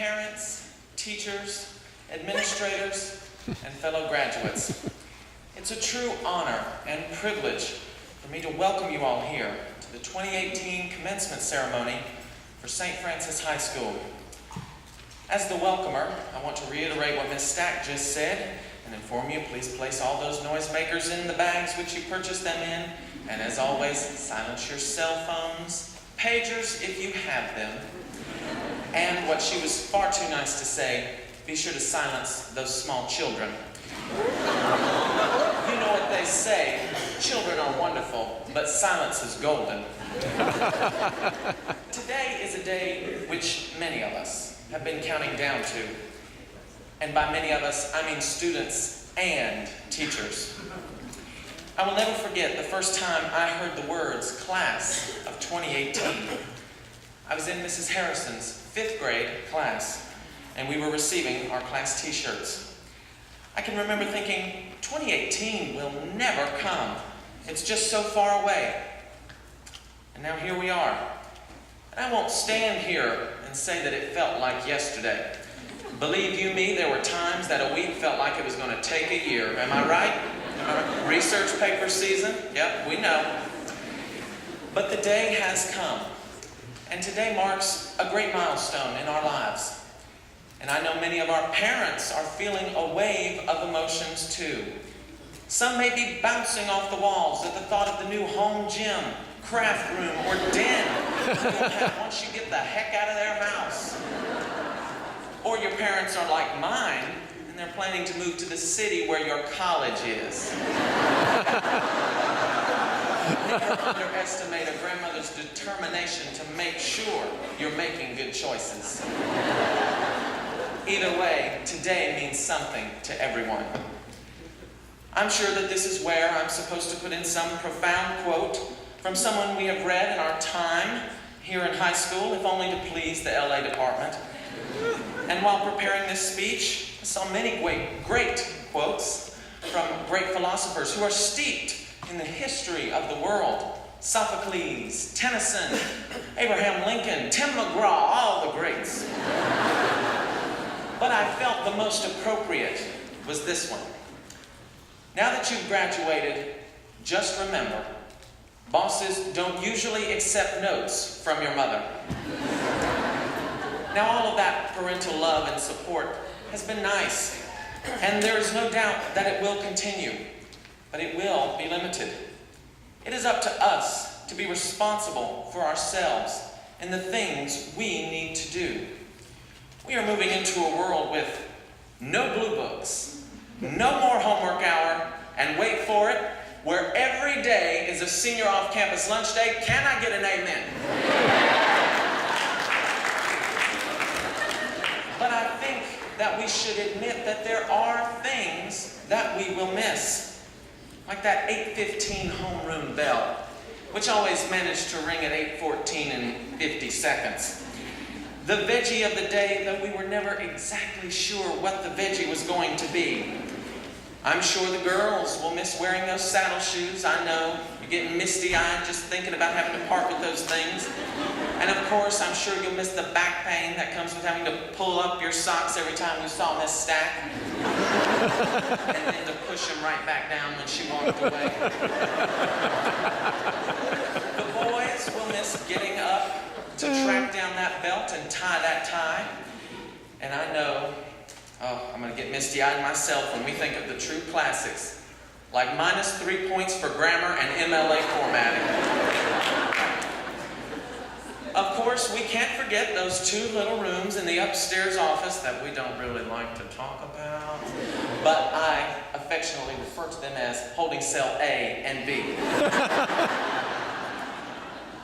parents, teachers, administrators, and fellow graduates. It's a true honor and privilege for me to welcome you all here to the 2018 commencement ceremony for St. Francis High School. As the welcomer, I want to reiterate what Ms. Stack just said and inform you, please place all those noisemakers in the bags which you purchased them in, and as always, silence your cell phones, pagers if you have them, and what she was far too nice to say, be sure to silence those small children. You know what they say, children are wonderful, but silence is golden. Today is a day which many of us have been counting down to. And by many of us, I mean students and teachers. I will never forget the first time I heard the words class of 2018. I was in Mrs. Harrison's 5th grade class, and we were receiving our class t-shirts. I can remember thinking, 2018 will never come. It's just so far away. And now here we are. And I won't stand here and say that it felt like yesterday. Believe you me, there were times that a week felt like it was going to take a year. Am I right? Research paper season? Yep, we know. But the day has come. And today marks a great milestone in our lives. And I know many of our parents are feeling a wave of emotions too. Some may be bouncing off the walls at the thought of the new home gym, craft room, or den you'll have once you get the heck out of their house. Or your parents are like mine, and they're planning to move to the city where your college is. Never underestimate a grandmother's determination to make sure you're making good choices. Either way, today means something to everyone. I'm sure that this is where I'm supposed to put in some profound quote from someone we have read in our time here in high school, if only to please the LA department. And while preparing this speech, I saw many great quotes from great philosophers who are steeped in the history of the world. Sophocles, Tennyson, Abraham Lincoln, Tim McGraw, all the greats. But I felt the most appropriate was this one. Now that you've graduated, just remember, bosses don't usually accept notes from your mother. Now all of that parental love and support has been nice, and there is no doubt that it will continue, but it will be limited. It is up to us to be responsible for ourselves and the things we need to do. We are moving into a world with no blue books, no more homework hour, and wait for it, where every day is a senior off-campus lunch day. Can I get an amen? But I think that we should admit that there are things that we will miss. Like that 8:15 homeroom bell, which always managed to ring at 8:14 and 50 seconds. The veggie of the day, though we were never exactly sure what the veggie was going to be. I'm sure the girls will miss wearing those saddle shoes. I know, you're getting misty-eyed just thinking about having to part with those things. And of course, I'm sure you'll miss the back pain that comes with having to pull up your socks every time you saw Miss Stack. And then to push them right back down when she walked away. The boys will miss getting up to track down that belt and tie that tie. And I know, I'm going to get misty-eyed myself when we think of the true classics, like -3 points for grammar and MLA formatting. Of course, we can't forget those 2 little rooms in the upstairs office that we don't really like to talk about, but I affectionately refer to them as holding cell A and B.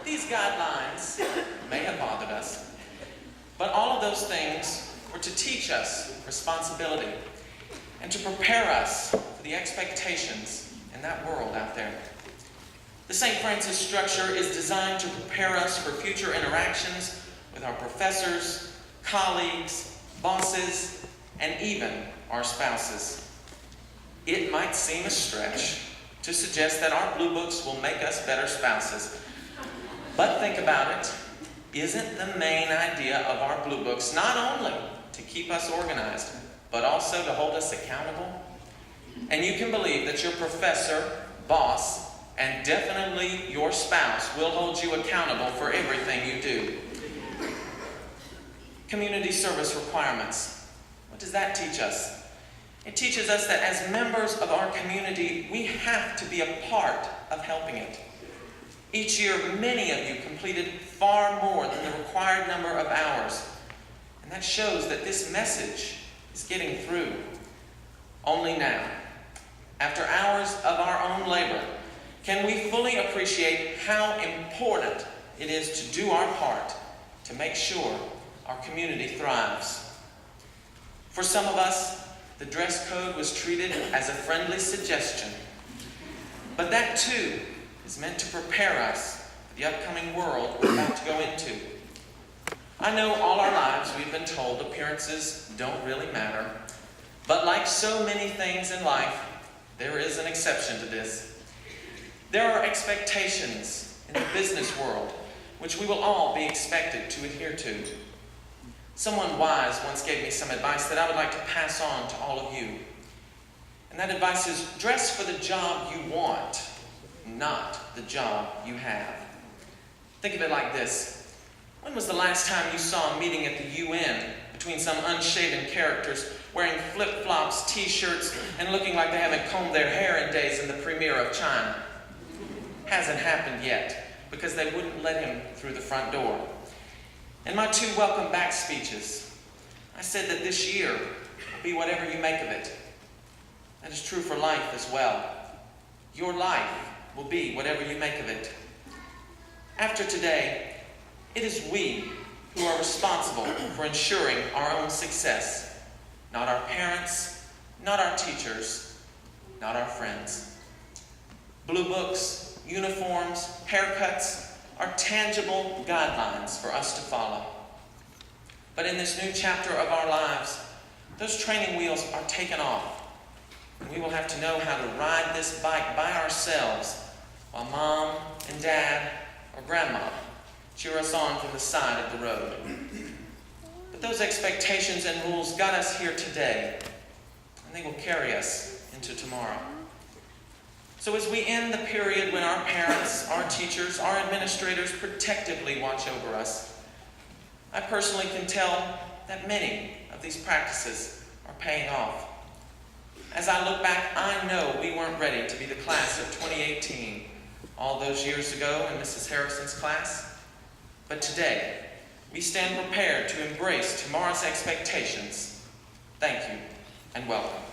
These guidelines may have bothered us, but all of those things were to teach us responsibility and to prepare us for the expectations in that world out there. The St. Francis structure is designed to prepare us for future interactions with our professors, colleagues, bosses, and even our spouses. It might seem a stretch to suggest that our blue books will make us better spouses. But think about it. isn't the main idea of our Blue Books not only to keep us organized, but also to hold us accountable? And you can believe that your professor, boss, and definitely your spouse will hold you accountable for everything you do. Community service requirements. What does that teach us? It teaches us that as members of our community, we have to be a part of helping it. Each year, many of you completed far more than the required number of hours. And that shows that this message is getting through. Only now, after hours of our own labor, can we fully appreciate how important it is to do our part to make sure our community thrives. For some of us, the dress code was treated as a friendly suggestion. But that too is meant to prepare us for the upcoming world we're about to go into. I know all our lives we've been told appearances don't really matter. But like so many things in life, there is an exception to this. There are expectations in the business world which we will all be expected to adhere to. Someone wise once gave me some advice that I would like to pass on to all of you. And that advice is, dress for the job you want, not the job you have. Think of it like this. When was the last time you saw a meeting at the UN between some unshaven characters wearing flip-flops, t-shirts, and looking like they haven't combed their hair in days in the premiere of China? Hasn't happened yet, because they wouldn't let him through the front door. In my 2 welcome back speeches, I said that this year will be whatever you make of it. That is true for life as well. Your life will be whatever you make of it. After today, it is we who are responsible for ensuring our own success, not our parents, not our teachers, not our friends. Blue books, uniforms, haircuts are tangible guidelines for us to follow. But in this new chapter of our lives, those training wheels are taken off, and we will have to know how to ride this bike by ourselves while Mom and Dad or Grandma cheer us on from the side of the road. But those expectations and rules got us here today, and they will carry us into tomorrow. So as we end the period when our parents, our teachers, our administrators protectively watch over us, I personally can tell that many of these practices are paying off. As I look back, I know we weren't ready to be the class of 2018 all those years ago in Mrs. Harrison's class. But today, we stand prepared to embrace tomorrow's expectations. Thank you, and welcome.